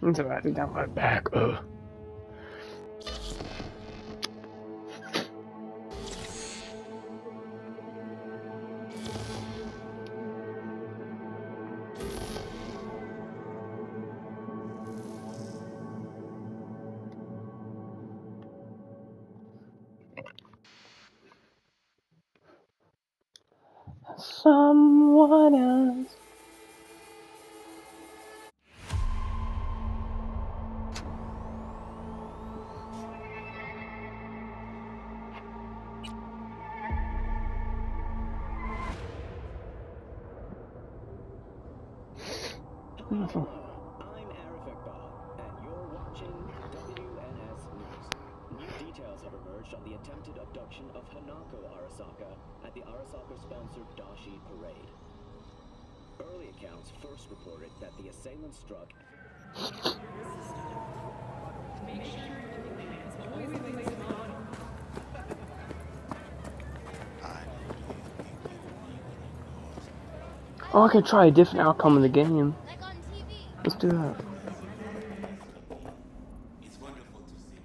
It's about to down my back. Someone else. I'm Arif Iqbal, and you're watching WNS News. New details have emerged on the attempted abduction of Hanako Arasaka at the Arasaka-sponsored Dashi Parade. Early accounts first reported that the assailant struck. Oh, I could try a different outcome in the game. Let's do that. It's wonderful to see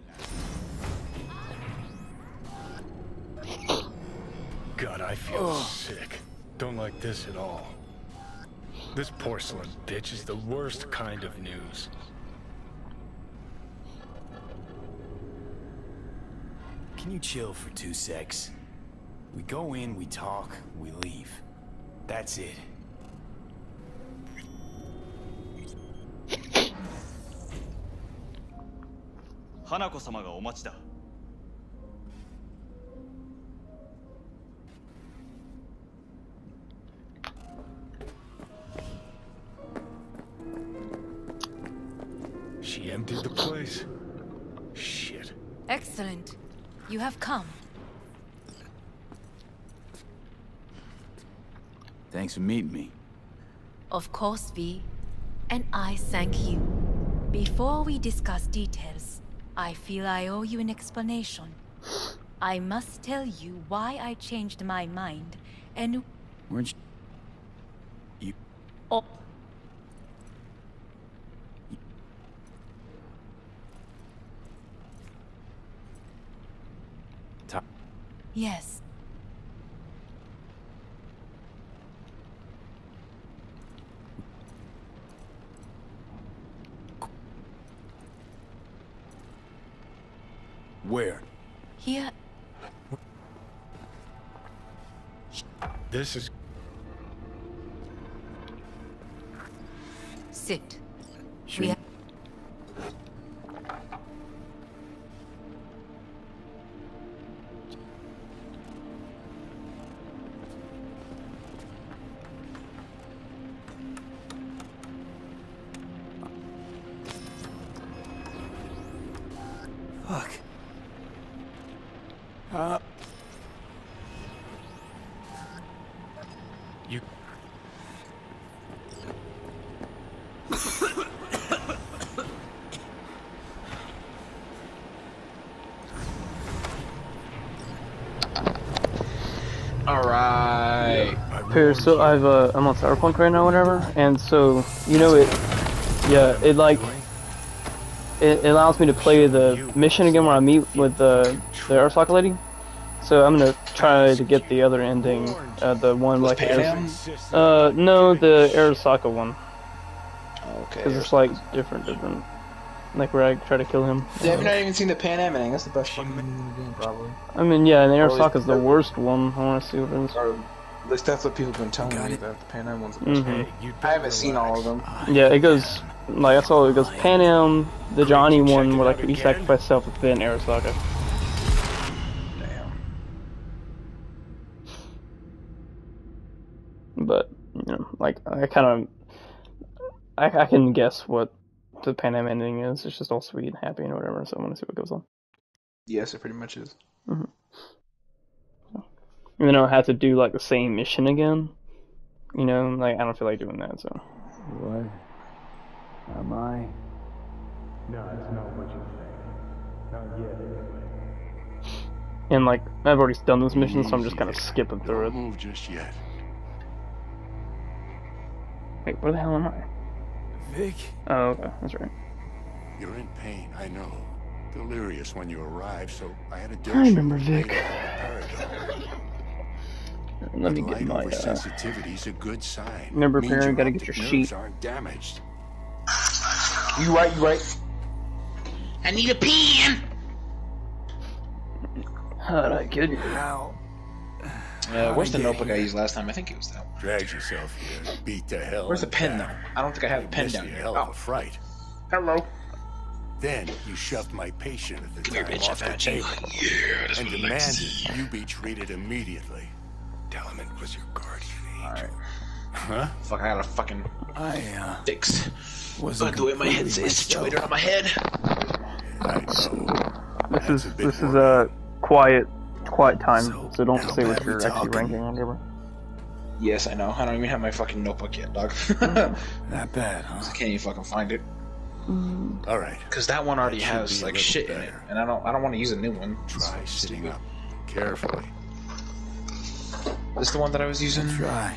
that. God, I feel sick. Don't like this at all. This porcelain bitch is the worst kind of news. Can you chill for 2 secs? We go in, we talk, we leave. That's it. Hanako-sama ga omachi da. She emptied the place. Shit. Excellent. You have come. Thanks for meeting me. Of course, V. And I thank you. Before we discuss details, I feel I owe you an explanation. I must tell you why I changed my mind and... Weren't you... Oh. Yes. Where? Here. This is... Sit. Sure. We Fuck. You... Alright. Here, so I'm on Cyberpunk right now, whatever, and so, you know, it allows me to play the mission again where I meet with the Arasaka lady. So I'm gonna try to get the other ending, the one like no, the Arasaka one. Okay. Because it's like different, like where I try to kill him. Yeah, I've not even seen the Pan Am ending. That's the best fucking ending in the game, probably. I mean, yeah, and the Arasaka's the worst one. I want to see what it is. Or at least that's what people have been telling me, that the Pan Am one's the best one. Hey, I haven't seen all of them. Yeah, it goes like that's all. It goes Pan Am, the Johnny one, where like you sacrifice yourself, then Arasaka. Damn. But you know, like I can guess what the Pan Am ending is. It's just all sweet and happy and whatever. So I want to see what goes on. Yes, it pretty much is. Even though I have to do like the same mission again, you know, like I don't feel like doing that. So. What? Am I? No, it's not what you think. Not yet, anyway. And like I've already done this mission, so I'm just kind of skipping through it. Don't move just yet. Wait, where the hell am I? Vic? Oh, okay, that's right. You're in pain, I know. Delirious when you arrived, so I had to I remember Vic. Let me get my. Sensitivity's a good sign. Remember, Means parent, your gotta get your optic sheet. nerves aren't damaged. You right. I need a pen. Alright, kid. Where's the notebook I used last time? I think it was that one. Drag yourself here. Beat the hell. Where's the out pen, of though? that. I don't think I have the pen Missed down a here. hell of a fright. Hello. Then you shoved my patient at the Come here, time bitch, off the I've table Yeah, that's and what I like to see. demanded you be treated immediately. Tell him it was your guardian angel. Alright. Huh? Fuck, I gotta fucking fix. Wasn't The way my head's completely situated on my head. I know. This is a quiet time, so don't how say what bad we you're actually talking? ranking or whatever. Yes, I know. I don't even have my fucking notebook yet, dog. That bad, huh? I can't even fucking find it. All right. Cause that one already That should has be a like little shit in it, better. and I don't want to use a new one. Try sitting up carefully. This the one that I was using? Try.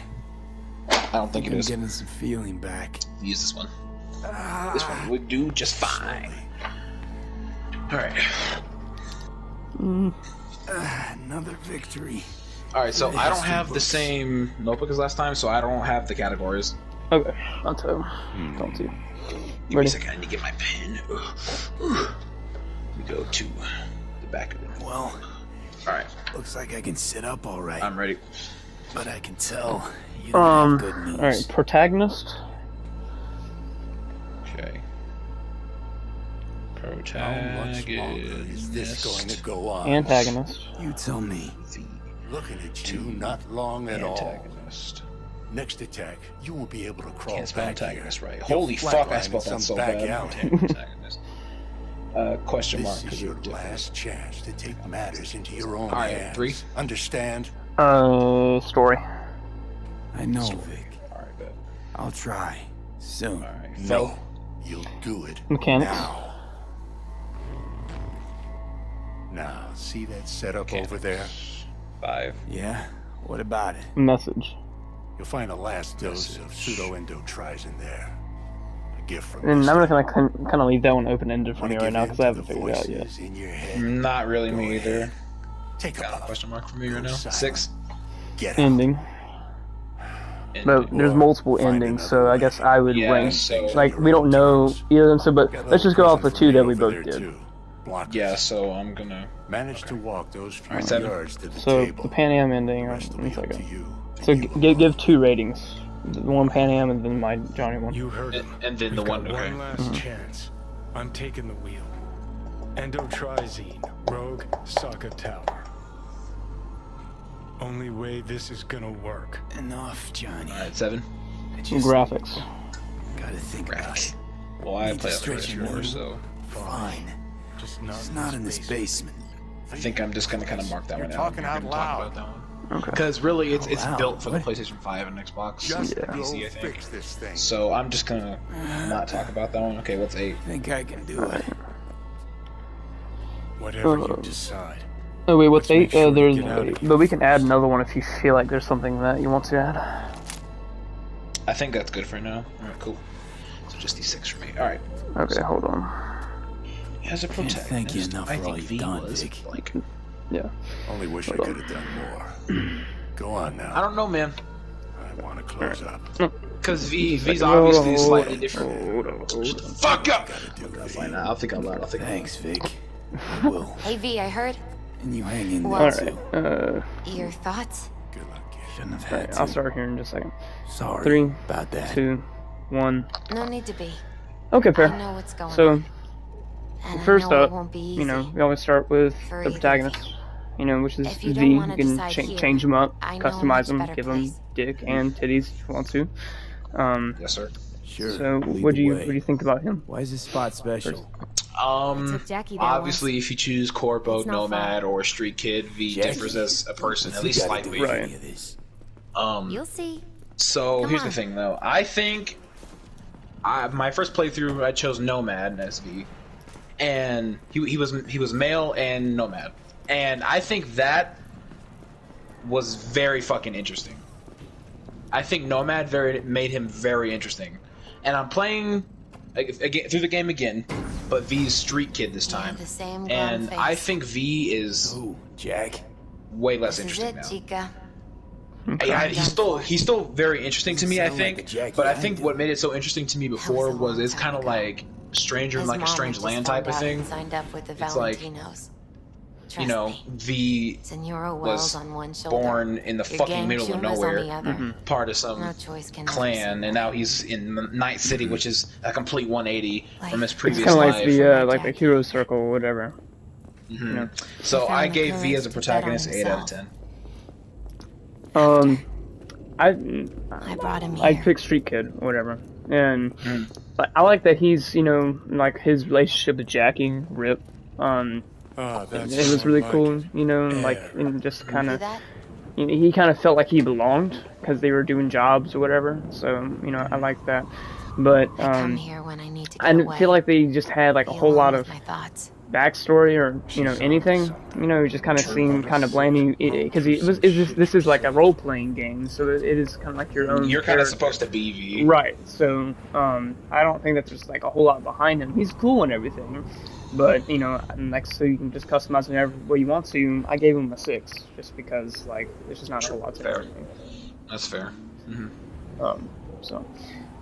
I don't think it I'm is. getting some feeling back. Use this one. This one would do just fine. Alright. Another victory. Alright, so It I has don't two have the books. same notebook as last time, so I don't have the categories. Okay, I'll tell you. Don't see. Give me a Ready? second, I need to get my pen. We go to the back of it. Well, Alright, looks like I can sit up all right. I'm ready. But I can tell you don't have good news. Alright, protagonist. Okay. How much longer is this going to go on? Antagonist. You tell me. Looking at you, not long at all. Antagonist. Next attack, you won't be able to crawl Can't spell back antagonist here. right. You'll Holy fuck, I flatline spelled in that some so back bad. alley. Antagonist. Question mark. This 'cause is your you're different. last chance to take matters into your own Alright, hands. 3. Understand? Story. I know, Vic. Alright, bet. I'll try. Soon. Alright, No. You'll do it. Mechanics. Now. Now, see that setup over there? 5. Yeah? What about it? Message. You'll find a last dose of pseudo-endotrizin there. A gift from And I'm Mr. gonna kind of leave that one open-ended for Wanna me right give now in because to I haven't the figured it out yet. voices in your head? Not really Go me ahead. either. Take a Got a puff. question mark for me right now. Silent. 6. Get out. Ending. But there's multiple Find endings, another so I way. guess I would Yeah, rank. so- Like, we don't know either of them, so, but Got a let's just go little off the present two for that you we over both there, did. too. Blockers. Yeah, so I'm gonna. Managed to walk those few Alright, 7. yards to the So, table. the Pan Am ending, The or rest will one be up to second. you. So, And you alone. give 2 ratings. The one Pan Am and then my Johnny one. You heard him. And then the We've one. got Okay. one last chance. I'm taking the wheel. Endotrizine, Rogue, Sokka Tower. Only way this is gonna work. Enough, Johnny. Alright, 7. I just Graphics. gotta think about it. Well, I Need play to on the stretch your PS4, mood. so Fine. Just It's not in this basement. I think I'm just gonna kind of mark that You're one talking out. out We're gonna talk loud. about that one. Okay. Because really, it's Wow. built for the What? PlayStation 5 and Xbox, Just Yeah. go PC, I think. fix this thing. So I'm just gonna not talk about that one. Okay, what's 8? Think I can do it. Whatever you decide. Oh wait, what's Let's make 8? sure we There's, get out of here but we can add another one if you feel like there's something that you want to add. I think that's good for now. Alright, cool. So just these 6 for me. Alright. Okay, hold on. As a Can't protagonist, thank you enough I for all think you've V done, was Vic. like. Yeah. Only wish I Hold on. could have done more. Go on now. I don't know, man. I want to close up. Because V's Hold on, obviously hold slightly on, different. Hold on, hold on. Fuck up! Gotta do I'll it. find out. I'll think out loud. I'll think out loud. Thanks, Vic. I will. Hey V, I heard. And you hang in there, Well- too. Your thoughts? Good luck, kid. Shouldn't have had Alright, to. I'll start here in just a second. Sorry 3, about that. 2, 1. No need to be. Okay, I fair. know what's going So, on. And first I know up, it won't be easy. you know, we always start with For the either protagonist. You know, which is If you V. don't You wanna can decide here, change them up, I know a customize much them, better give them place. dick and titties if you want to. Yes, sir. Sure. So, lead what the do way. you think about him? Why is this spot special? took Jackie there Obviously, if you choose Corpo, It's not Nomad, far. or Street Kid, V Jackie. differs as a person, at We least gotta do slightly. Right. any of this. You'll see. So Come here's on. the thing, though. I think my first playthrough, I chose Nomad as V, and he was male and Nomad, and I think that was very fucking interesting. I think Nomad made him very interesting, and I'm playing again through the game again, but V's street kid this time, the same and face. I think V is Jack. way less This is interesting it, now. Chica. He's still very interesting to me, I think. like a Jackie But I I think do. what made it so interesting to me before was it's kind of like Stranger in His like a mom Strange had Land just type of found out thing. and signed up with the It's like, Valentinos. you know, V Senora was Wells on one shoulder. born in the Your fucking gang middle of Pumas on nowhere, the other. part of some No choice can ever clan, and now he's in Night City, which is a complete 180 from his It's previous kind of life. like the like the hero circle or whatever. Mhm. You know? So He found I the gave V courage as a to bet on protagonist 8 out of 10. I brought him I here. picked Street Kid or whatever, and Mm. I like that he's like his relationship with Jackie Rip. That's It was so really like cool, you know, like air. and just kind See of that? he kind of felt like he belonged because they were doing jobs or whatever. So I like that, but I come here when I need to get I didn't away. feel like they just had like a Be whole lot alone of with my thoughts. backstory or anything. It just kind of seemed kind of bland because this is like a role playing game, so it is kind of like your own. You're kind of character. supposed to be V. Right. So I don't think that there's like a whole lot behind him. He's cool and everything, but like so you can just customize him every way you want to. I gave him a 6 just because like there's just not a whole lot to Fair. everything. That's fair. So,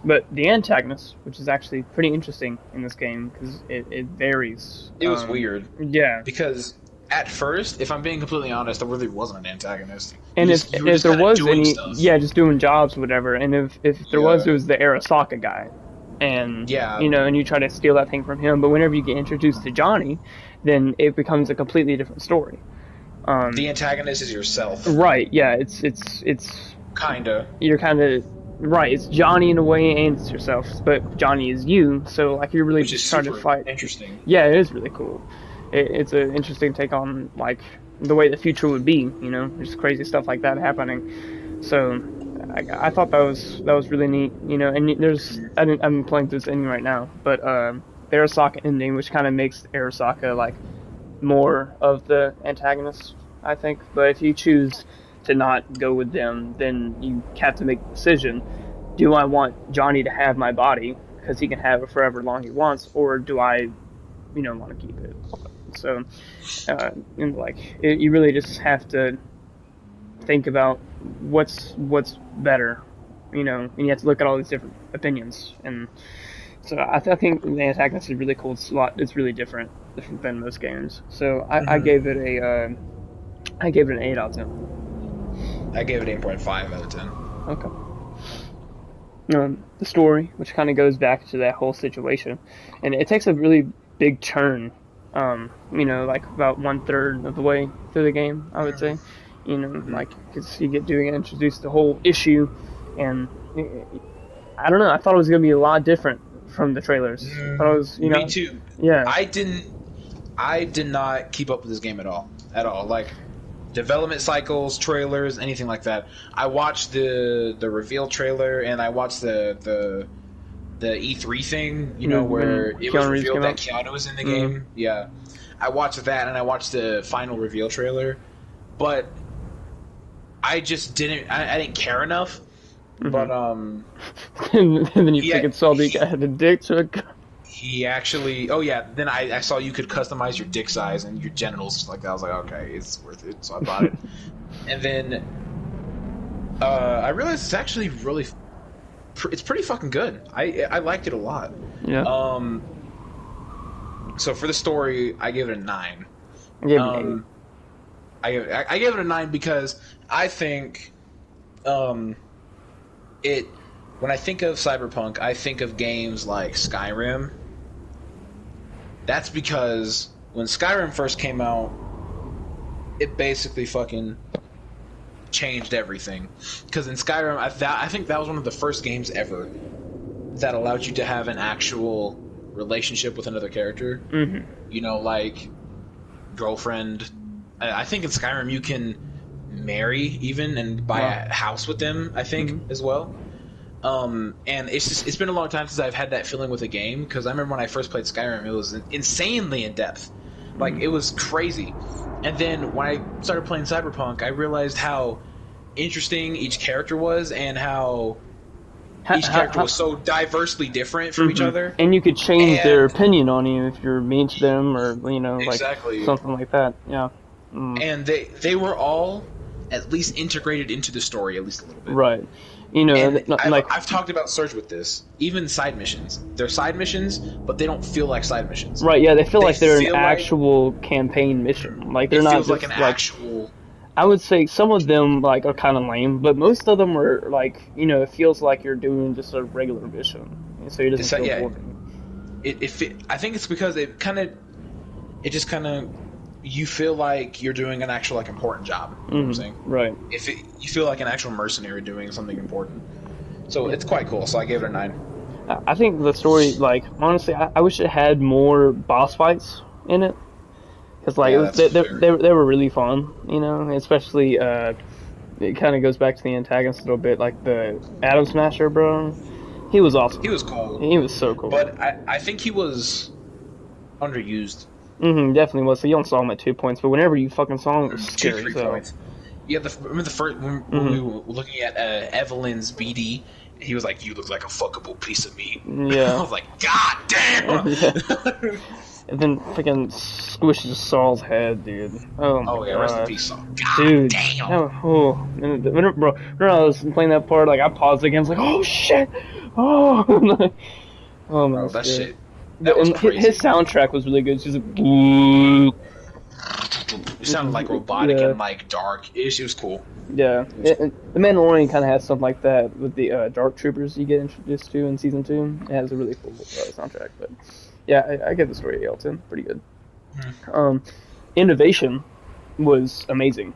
but the antagonist, which is actually pretty interesting in this game because it varies. It was weird. Yeah. Because at first, if I'm being completely honest, there really wasn't an antagonist. And You were if just there kinda was doing any, stuff. just doing jobs, whatever. And if there was, Yeah. it was the Arasaka guy, and Yeah. and you try to steal that thing from him. But whenever you get introduced to Johnny, then it becomes a completely different story. The antagonist is yourself. Right? Yeah. It's Kinda. you're kind of right. It's Johnny in a way, and it's yourself. But Johnny is you, so like you're really Which is just trying to super fight. interesting. Yeah, it is really cool. It's an interesting take on like the way the future would be. Just crazy stuff like that happening. So I thought that was really neat. And there's I'm playing through this ending right now, but the Arasaka ending, which kind of makes Arasaka like more of the antagonist, I think. But if you choose to not go with them, then you have to make the decision: do I want Johnny to have my body because he can have it forever long he wants, or do I want to keep it? So and you really just have to think about what's better, and you have to look at all these different opinions. And so I think the antagonist is really cool. It's really different than most games. So I gave it an 8 out of 10. I gave it 8.5 out of 10. Okay. The story, which kind of goes back to that whole situation, and it takes a really big turn. Like about 1/3 of the way through the game, I would say. Because you get introduced to the whole issue, and I don't know. I thought it was gonna be a lot different from the trailers. I thought it was, Me too. Yeah. I did not keep up with this game at all. Like development cycles, trailers, anything like that. I watched the reveal trailer, and I watched the E3 thing, where it was Keanu Reeves revealed came that out. Keanu was in the game. Yeah, I watched that, and I watched the final reveal trailer, but I just didn't. I didn't care enough. But and then you freaking saw the guy had a dick to a gun. he actually. Oh yeah. Then I saw you could customize your dick size and your genitals like that. I was like, okay, it's worth it. So I bought it. And then I realized it's actually really. It's pretty fucking good. I liked it a lot. Yeah. So for the story, I gave it a 9. I gave it an 8. I gave it a 9 because I think when I think of Cyberpunk, I think of games like Skyrim. That's because when Skyrim first came out, it basically fucking changed everything. Because in Skyrim, I think that was one of the first games ever that allowed you to have an actual relationship with another character. Mm-hmm. Like girlfriend. I think in Skyrim you can marry even and buy a house with them, I think, as well. And it's been a long time since I've had that feeling with a game, because I remember when I first played Skyrim, it was insanely in depth. Like, it was crazy. And then when I started playing Cyberpunk, I realized how interesting each character was, and how each character was so diversely different from each other, and you could change their opinion on you if you're mean to them, or like something like that. Yeah. And they were all at least integrated into the story at least a little bit. Right. I've talked about Surge with this. Even side missions. They're side missions, but they don't feel like side missions. Right, yeah, they feel like they're an actual campaign mission. Like, they're not feels just like an actual... I would say some of them, like, are kind of lame, but most of them are, like, it feels like you're doing just a regular mission. So it doesn't feel boring. I think it's because it just kind of... You feel like you're doing an actual, like, important job. You know what I'm saying? Right. You feel like an actual mercenary doing something important. So it's quite cool, so I gave it a 9. I think the story, like, honestly, I wish it had more boss fights in it. Because, like, they were really fun, especially, it kind of goes back to the antagonist a little bit, like the Atom Smasher, bro. He was awesome. He was cool. He was so cool. But I think he was underused. Definitely was. So you only saw him at 2 points, but whenever you fucking saw him, it was scary. 3 points. Yeah, remember the first when we were looking at Evelyn's BD, he was like, "You look like a fuckable piece of meat." Yeah. I was like, "God damn!" And then freaking squishes Saul's head, dude. Oh yeah, rest in peace, Saul. God dude. Damn. Bro, when I was playing that part, like I paused again. I was like, "Oh shit!" Oh my bro, that shit. That was crazy. His soundtrack was really good. It's just like, it sounded like robotic and like dark. It was cool. Yeah, the Mandalorian kind of has something like that with the Dark Troopers you get introduced to in season 2. It has a really cool soundtrack. But yeah, I give the story a 10. Pretty good. Innovation was amazing.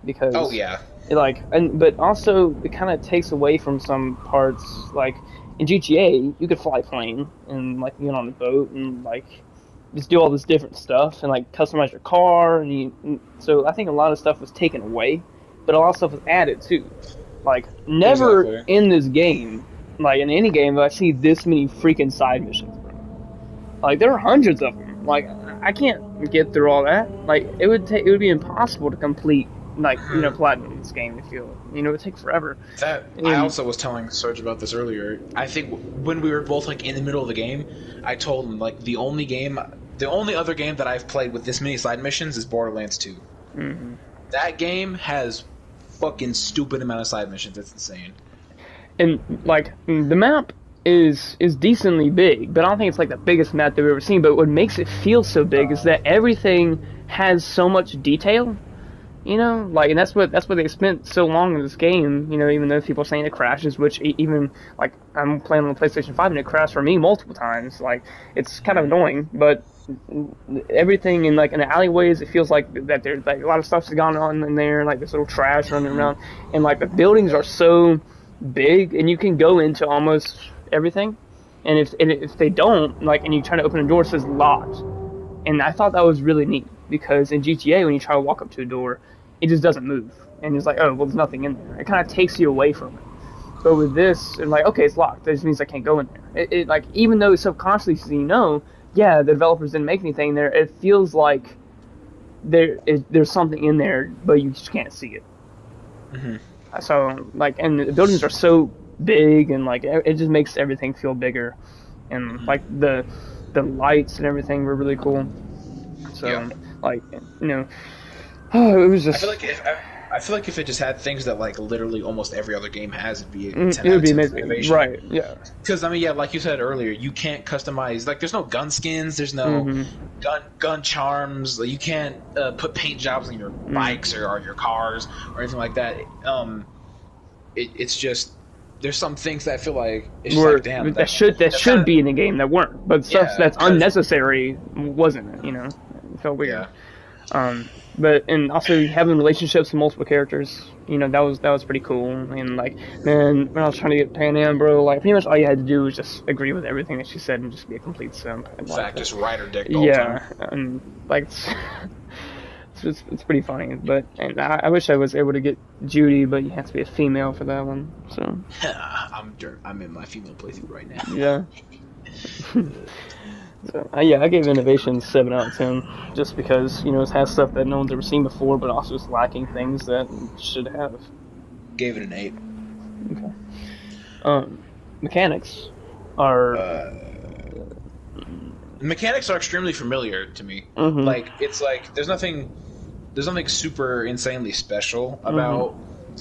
Because but also it kind of takes away from some parts. Like in GTA, you could fly a plane and like get on a boat and like just do all this different stuff and like customize your car, so I think a lot of stuff was taken away, but a lot of stuff was added too. Like never in this game, like in any game, do I see this many freaking side missions. Like there are hundreds of them. Like I can't get through all that. Like it would be impossible to complete like platinum in this game. It would take forever. I also was telling Serge about this earlier. I think when we were both like in the middle of the game, I told him like the only other game that I've played with this many side missions is Borderlands 2. That game has fucking stupid amount of side missions. It's insane. And like the map is decently big, but I don't think it's like the biggest map that we've ever seen. But what makes it feel so big is that everything has so much detail. And that's what they spent so long in this game, even though people are saying it crashes, which even, like, I'm playing on the PlayStation 5 and it crashed for me multiple times. Like, it's kind of annoying, but everything in the alleyways, it feels like that there's, like, a lot of stuff's gone on in there, like, this little trash running around, and, like, the buildings are so big, and you can go into almost everything, and if they don't, like, and you try to open a door, it says locked, and I thought that was really neat. Because in GTA, when you try to walk up to a door, it just doesn't move. And it's like, oh, well, there's nothing in there. It kind of takes you away from it. But with this, it's like, okay, it's locked. That just means I can't go in there. It like, even though subconsciously the developers didn't make anything there, it feels like there's something in there, but you just can't see it. So, like, and the buildings are so big, and, like, it just makes everything feel bigger. And, like, the lights and everything were really cool. So, like, it was just. I feel like if it just had things that like literally almost every other game has, it'd be it would be amazing, innovation. Right? Yeah. Because like you said earlier, you can't customize. Like, there's no gun skins, there's no gun charms. Like, you can't put paint jobs on your bikes or your cars or anything like that. It's just. There's some things that I feel like it's just like, damn, that should be in the game that weren't, but stuff that's unnecessary wasn't. It felt weird. But and also having relationships with multiple characters, that was pretty cool. And like, man, when I was trying to get Pan Am, bro, like pretty much all you had to do was just agree with everything that she said and just be a complete simp. In fact, just ride her dick the whole time. And like. It's pretty funny, but I wish I was able to get Judy, but you have to be a female for that one. So I'm in my female playthrough right now. Yeah. So, I gave Innovation 7 out of 10, just because it has stuff that no one's ever seen before, but also is lacking things that it should have. Gave it an 8. Okay. Mechanics are mechanics are extremely familiar to me. Like it's like there's nothing super insanely special about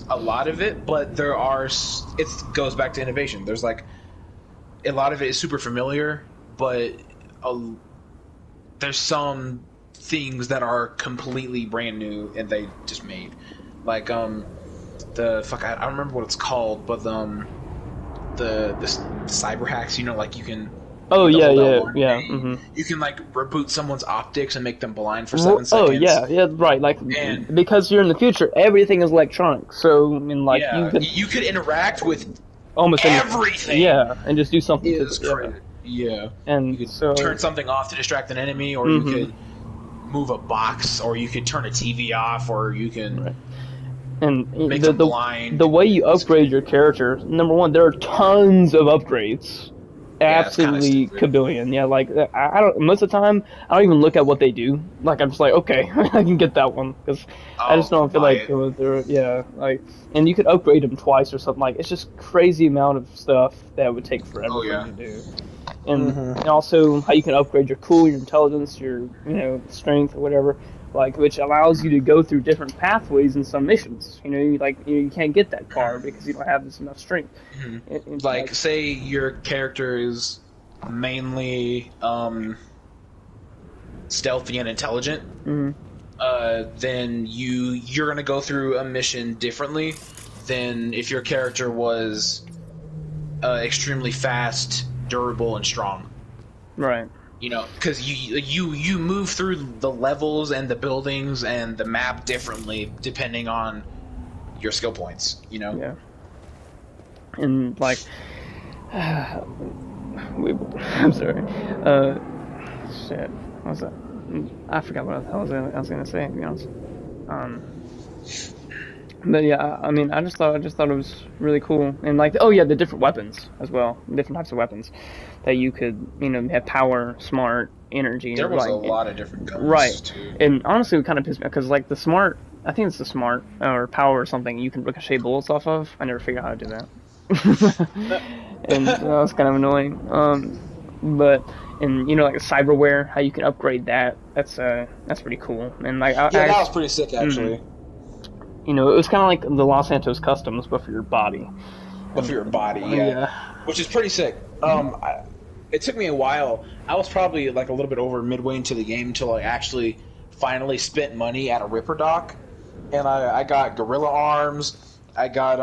a lot of it, but there are. It goes back to innovation. There's like a lot of it is super familiar, but there's some things that are completely brand new and they just made. Like I don't remember what it's called, but the cyber hacks. You know, like you can. Oh yeah. You can like reboot someone's optics and make them blind for 7 seconds. Oh yeah, right. Like because you're in the future, everything is electronic. So I mean, like you could interact with almost everything. Yeah, and just do something. And you could turn something off to distract an enemy, or you could move a box, or you could turn a TV off, or you can. Right. And make them blind. The way you upgrade your character, number one, there are tons of upgrades. Absolutely kabillion. Yeah, like I don't. Most of the time, I don't even look at what they do. Like I'm just like, okay, I can get that one because I just don't feel like they're and you could upgrade them twice or something. Like it's just crazy amount of stuff that would take forever to do. And also how you can upgrade your cool, your intelligence, your strength or whatever. Like, which allows you to go through different pathways in some missions. You can't get that far because you don't have enough strength. Like, say your character is mainly stealthy and intelligent, then you're gonna go through a mission differently than if your character was extremely fast, durable, and strong. Right. Because you move through the levels and the buildings and the map differently depending on your skill points. Yeah. And like, I'm sorry. Shit. What was that? I forgot what I was gonna say. To be honest. But yeah, I mean, I just thought it was really cool, and like, the different weapons as well, different types of weapons that you could, have power, smart, energy. There was a lot of different guns, right? Too. And honestly, it kind of pissed me off because like the smart, I think it's the smart or power or something you can ricochet bullets off of. I never figured out how to do that, and that was kind of annoying. But and like the cyberware, how you can upgrade that. That's pretty cool. And like, that was pretty sick actually. It was kind of like the Los Santos Customs, but for your body. But for your body, which is pretty sick. It took me a while. I was probably like a little bit over midway into the game until I actually finally spent money at a Ripper Dock, and I got gorilla arms. I got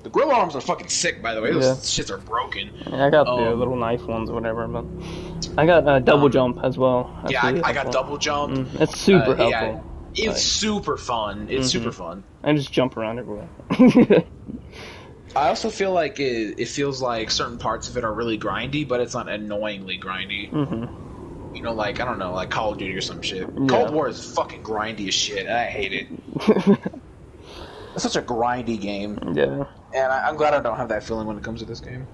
the gorilla arms are fucking sick, by the way. Those shits are broken. Yeah, I got the little knife ones or whatever, but I got double jump as well. That's really I got double jump. It's super helpful. It's super fun. It's super fun. I just jump around everywhere. I also feel like it feels like certain parts of it are really grindy, but it's not annoyingly grindy. Like, I don't know, like Call of Duty or some shit. Yeah. Cold War is fucking grindy as shit, and I hate it. It's such a grindy game. Yeah. And I'm glad I don't have that feeling when it comes to this game.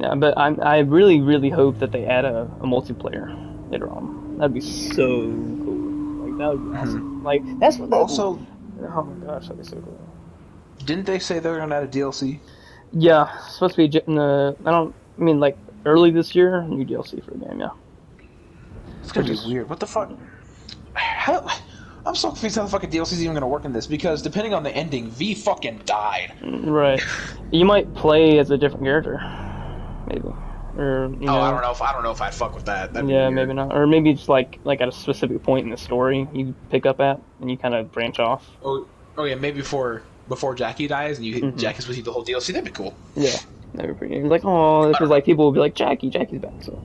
Yeah, but I really, really hope that they add a multiplayer later on. That'd be so cool. That would be awesome. Like, that's what also. Oh my gosh, that'd be so cool. Didn't they say they were gonna add a DLC? Yeah, it's supposed to be like early this year, new DLC for the game. Yeah. It's gonna be weird. What the fuck? I'm so confused how the fucking DLC is even gonna work in this because depending on the ending, V fucking died. Right. You might play as a different character, maybe. Or, I don't know if I'd fuck with that. Maybe not. Or maybe just like at a specific point in the story you pick up at and you kind of branch off. Oh yeah, maybe before Jackie dies and you Jackie's with you the whole DLC. That'd be cool. Yeah, that'd be pretty. Like, because like people will be like, Jackie's back. So,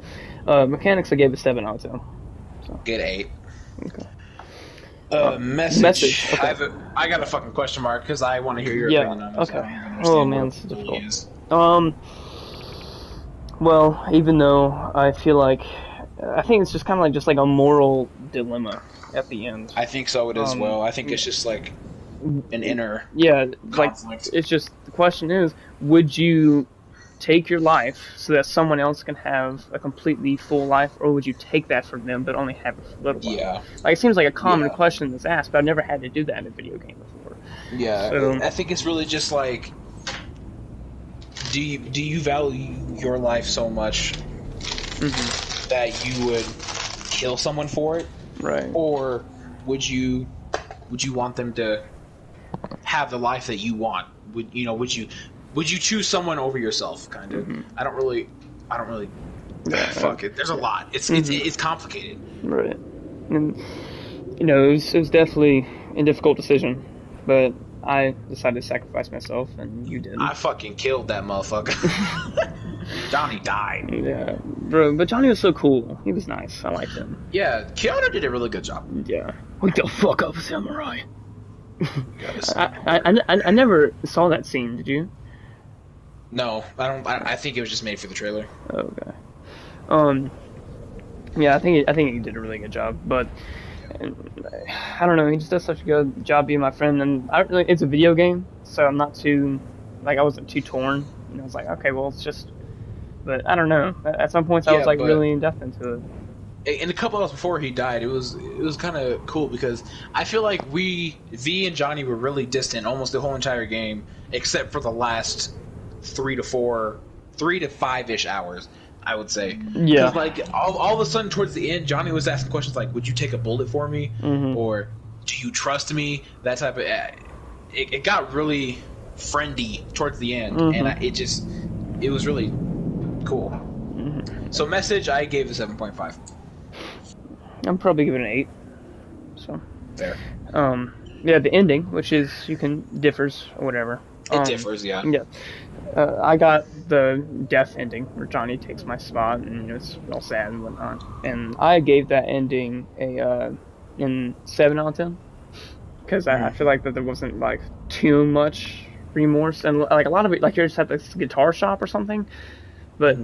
mechanics I gave a 7 out of 10. So. Get 8. Okay. Message. Okay. I got a fucking question mark because I want to hear your opinion on this. Okay. Oh man, this is difficult. Well, even though I feel like, I think it's just kind of like a moral dilemma at the end. I think so as well. I think it's just like an inner conflict. Like it's just the question is, would you take your life so that someone else can have a completely full life, or would you take that from them but only have a little while? Yeah. Like it seems like a common question that's asked, but I've never had to do that in a video game before. Yeah. So, I think it's really just like, do you value your life so much that you would kill someone for it? Right. Or would you want them to have the life that you want? Would you choose someone over yourself? Kind of. I don't really. Fuck it. There's a lot. It's complicated. Right. And it was definitely a difficult decision, but I decided to sacrifice myself, and you did. I fucking killed that motherfucker. Johnny died. Yeah, bro. But Johnny was so cool. He was nice. I liked him. Yeah, Keanu did a really good job. Yeah. Wake the fuck up, samurai. I never saw that scene. Did you? No, I don't. I think it was just made for the trailer. Okay. Yeah, I think he did a really good job, but I don't know. He just does such a good job being my friend, and it's a video game, so I'm not too I wasn't too torn. I was like, okay, well, it's just. But I don't know. At some points, I was really in depth into it. And a couple hours before he died, it was kind of cool because I feel like V and Johnny were really distant almost the whole entire game, except for the last 3 to 5-ish hours, I would say. Yeah. Because all of a sudden towards the end, Johnny was asking questions like, "Would you take a bullet for me?" Or "Do you trust me?" That type of. It got really friendly towards the end, and it was really cool. So message, I gave it 7.5. I'm probably giving it an 8. So. Fair. Yeah, the ending, which is differs or whatever. It differs, yeah. Yeah. I got the death ending where Johnny takes my spot and it's all sad and whatnot. And I gave that ending a 7 out of 10 because I feel like that there wasn't too much remorse and a lot of it you just had this guitar shop or something. But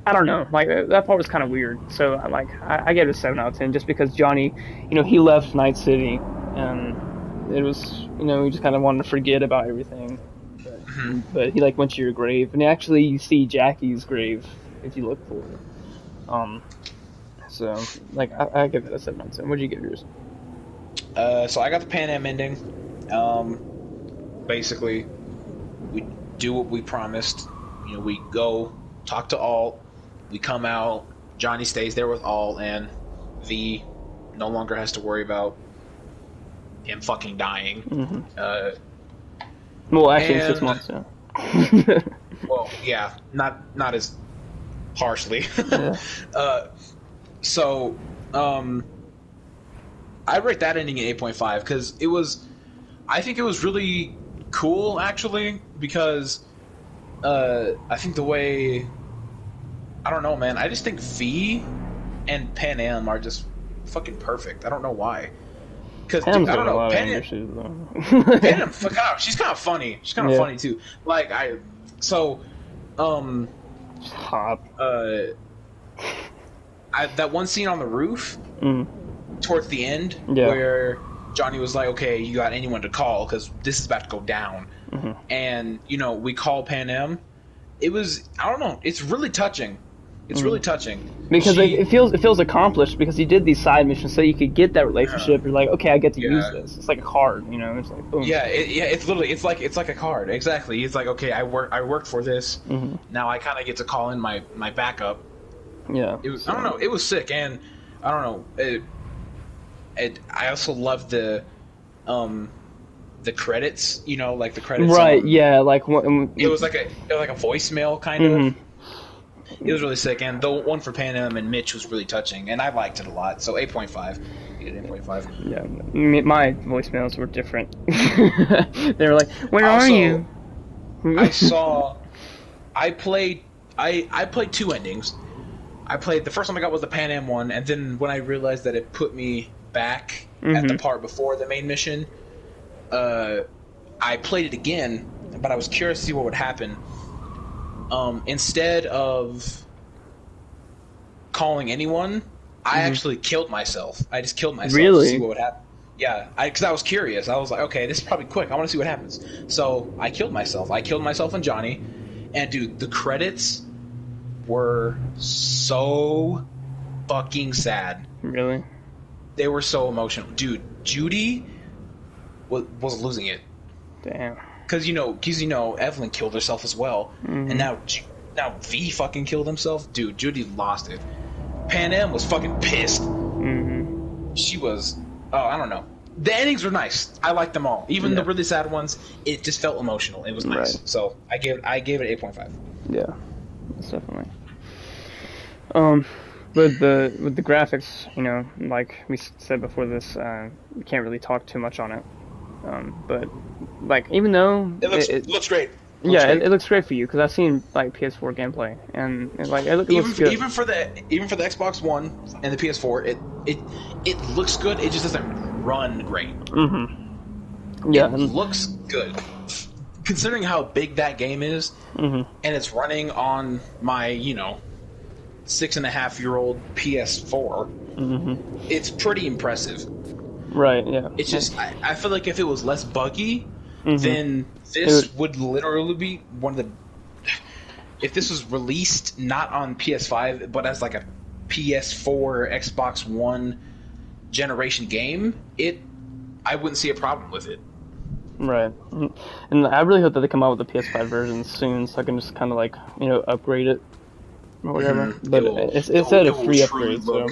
I don't know. That part was kind of weird. So I gave it a 7 out of 10 just because Johnny, he left Night City and it was, he just kind of wanted to forget about everything. But he went to your grave, and actually you see Jackie's grave if you look for it. So I give it a 7 out of 10. What did you give yours? So I got the Pan Am ending. Basically, we do what we promised. We go talk to Alt. We come out. Johnny stays there with Alt, and V no longer has to worry about him fucking dying. Well, actually, 6 months. Yeah. Well, yeah, not as harshly. Yeah. So, I rate that ending at 8.5 because I think it was really cool actually because I think the way, I don't know, man. I just think V and Pan Am are just fucking perfect. I don't know why. Because I don't know, Pan Am, she's kind of funny. She's kind of funny too. Hot. That one scene on the roof towards the end where Johnny was like, "Okay, you got anyone to call because this is about to go down," and we call Pan Am. It was, I don't know. It's really touching. It's really touching because it feels accomplished because he did these side missions so you could get that relationship. You're like, okay, I get to use this. It's like a card, It's like boom. Yeah, it's literally it's like a card. Exactly. It's like, okay, I worked for this. Now I kind of get to call in my backup. Yeah. It was, I don't know. It was sick, and I don't know. I also love the credits. The credits. Right. Yeah. It was like a voicemail kind of. It was really sick, and the one for Pan Am and Mitch was really touching, and I liked it a lot. So 8.5. You get 8.5. Yeah, my voicemails were different. They were like, "Where are you?" I played 2 endings. The first one I got was the Pan Am one, and then when I realized that it put me back at the part before the main mission, I played it again, but I was curious to see what would happen. Instead of calling anyone, I actually killed myself. I just killed myself to see what would happen. Yeah, because I was curious. I was like, okay, this is probably quick. I want to see what happens. So I killed myself. I killed myself and Johnny. And dude, the credits were so fucking sad. Really? They were so emotional. Dude, Judy was losing it. Damn. because Evelyn killed herself as well, and now V fucking killed himself. Dude, Judy lost it. Pan Am was fucking pissed. She was. Oh, I don't know. The endings were nice. I liked them all, even the really sad ones. It just felt emotional. It was nice. Right. So I gave it 8.5. Yeah, that's definitely. With the graphics, like we said before this, we can't really talk too much on it. But like, even though it looks great. It looks great for you because I've seen like PS4 gameplay and like it looks good. Even for the Xbox One and the PS4, it looks good. It just doesn't run great. Yeah, it looks good. Considering how big that game is, and it's running on my 6.5-year-old PS4, it's pretty impressive. Right, yeah. It's just, I feel like if it was less buggy, then this would literally be one of the... If this was released not on PS5, but as like a PS4, Xbox One generation game, I wouldn't see a problem with it. Right. And I really hope that they come out with a PS5 version soon so I can just kind of like, upgrade it or whatever. But it's at a free upgrade, so...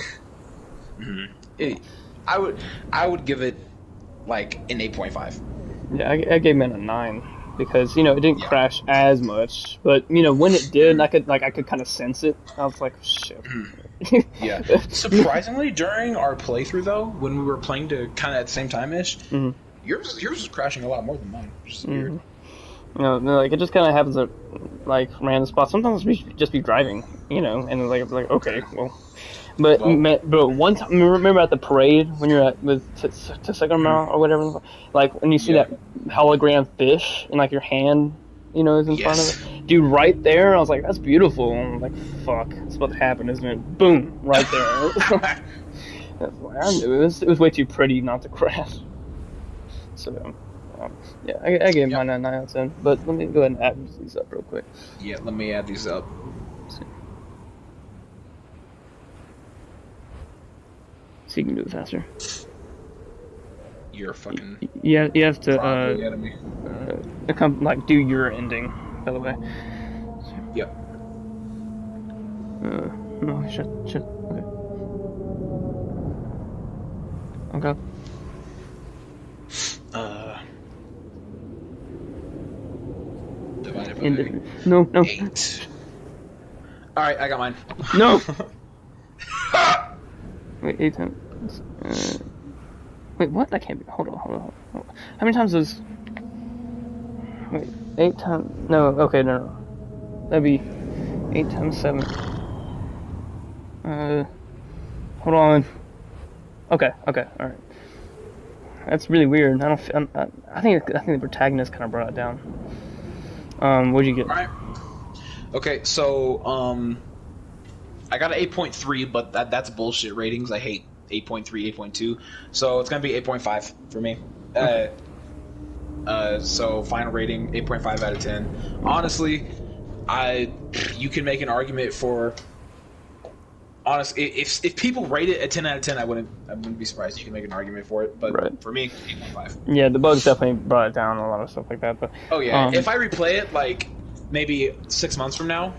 I would give it like an 8.5. Yeah, I gave it a 9 because it didn't crash as much, but when it did, I could kind of sense it. I was like, shit. Yeah. Surprisingly, during our playthrough though, when we were playing to kind of at the same time ish, yours was crashing a lot more than mine, which is weird. Like it just kind of happens at like random spots. Sometimes we just be driving, and like okay, well. But one time, remember at the parade when you're with Tsukumaru or whatever, like when you see that hologram fish in like your hand, is in front of it. Dude, right there, I was like, that's beautiful. And I'm like, fuck, it's about to happen, isn't it? Boom, right there. I knew it was way too pretty not to crash. So, I gave mine a 9 out of 10. But let me go ahead and add these up real quick. Yeah, let me add these up. So you can do it faster. You're fucking... Yeah, you have to, me. do your ending, by the way. Yep. No, shit, okay. Divided by... No. 8. Alright, I got mine. No! Wait, 8 times. Wait, what? That can't be. Hold on. How many times is? Wait, 8 times. No, okay, no. That'd be 8 times 7. Hold on. Okay, alright. That's really weird. I think the protagonist kind of brought it down. What'd you get? Alright. Okay, so, I got an 8.3, but that's bullshit ratings. I hate 8.3, 8.2. So it's going to be 8.5 for me. So final rating, 8.5 out of 10. Honestly, you can make an argument for... Honestly, if people rate it a 10 out of 10, I wouldn't be surprised. You can make an argument for it, but for me, 8.5. Yeah, the bugs definitely brought it down, a lot of stuff like that. But oh yeah, if I replay it like maybe 6 months from now,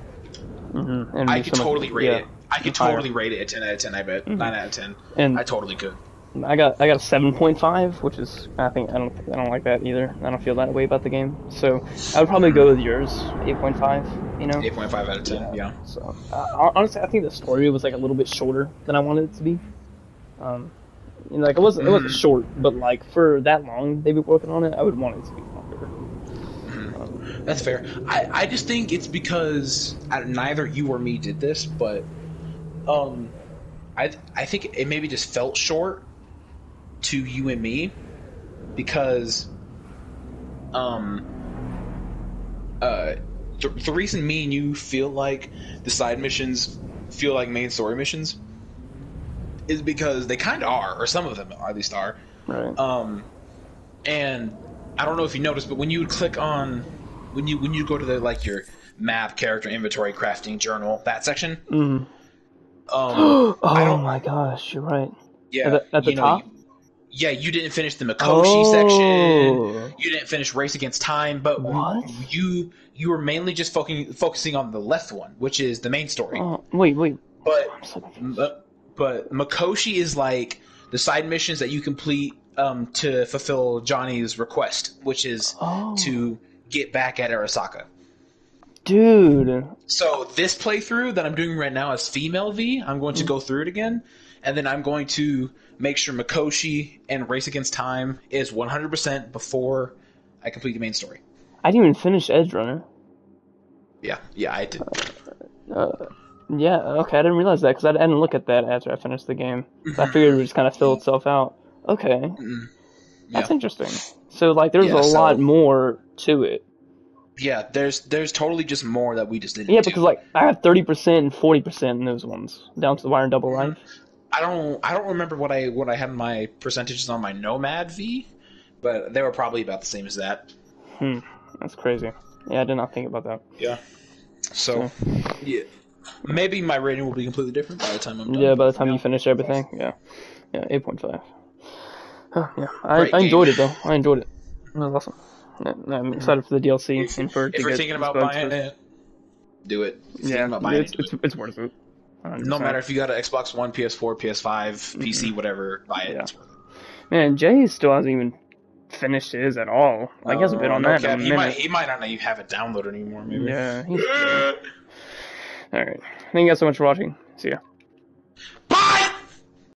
I could totally rate it. I could totally rate it a 10 out of 10. I bet 9 out of 10. And I totally could. I got a 7.5, which is I don't like that either. I don't feel that way about the game. So I would probably go with yours, 8.5. 8.5 out of 10. Yeah. So honestly, I think the story was like a little bit shorter than I wanted it to be. Like it wasn't short, but like for that long they've been working on it, I would want it to be longer. That's fair. I just think it's because neither you or me did this, but I think it maybe just felt short to you and me because the reason me and you feel like the side missions feel like main story missions is because they kind of are, or some of them at least are. Right. And I don't know if you noticed, but when you would click on when you go to the your map, character inventory, crafting, journal, that section. Oh my gosh, you're right. Yeah. At the top? Yeah, you didn't finish the Mikoshi Oh. section. You didn't finish Race Against Time, but What? you were mainly just focusing on the left one, which is the main story. Wait. But Mikoshi is like the side missions that you complete to fulfill Johnny's request, which is to get back at Arasaka. Dude. So this playthrough that I'm doing right now as female V, I'm going to go through it again, and then I'm going to make sure Mikoshi and Race Against Time is 100% before I complete the main story. I didn't even finish Edge Runner. Yeah, I did. Yeah, okay, I didn't realize that because I didn't look at that after I finished the game. So I figured it would just kind of fill itself out. Okay. That's interesting. So, like, there's a lot more to it. Yeah, there's totally just more that we just didn't do. Yeah, because, like, I have 30% and 40% in those ones, down to the wire and double life. I don't remember what I had my percentages on my Nomad V, but they were probably about the same as that. That's crazy. Yeah, I did not think about that. Yeah. So, yeah. Maybe my rating will be completely different by the time I'm done. Yeah, by the time you finish everything. Yeah, 8.5. Yeah, I enjoyed it though. I enjoyed it. It was awesome. Yeah, I'm excited for the DLC and for if you're thinking about buying it, do it. It's worth it. 100%. No matter if you got an Xbox One, PS4, PS5, PC, whatever, buy it. It's worth it. Man, Jay still hasn't even finished his at all. Like, he hasn't been on that in a minute. He might not even have it downloaded anymore, maybe. Yeah. Alright. Thank you guys so much for watching. See ya. Bye!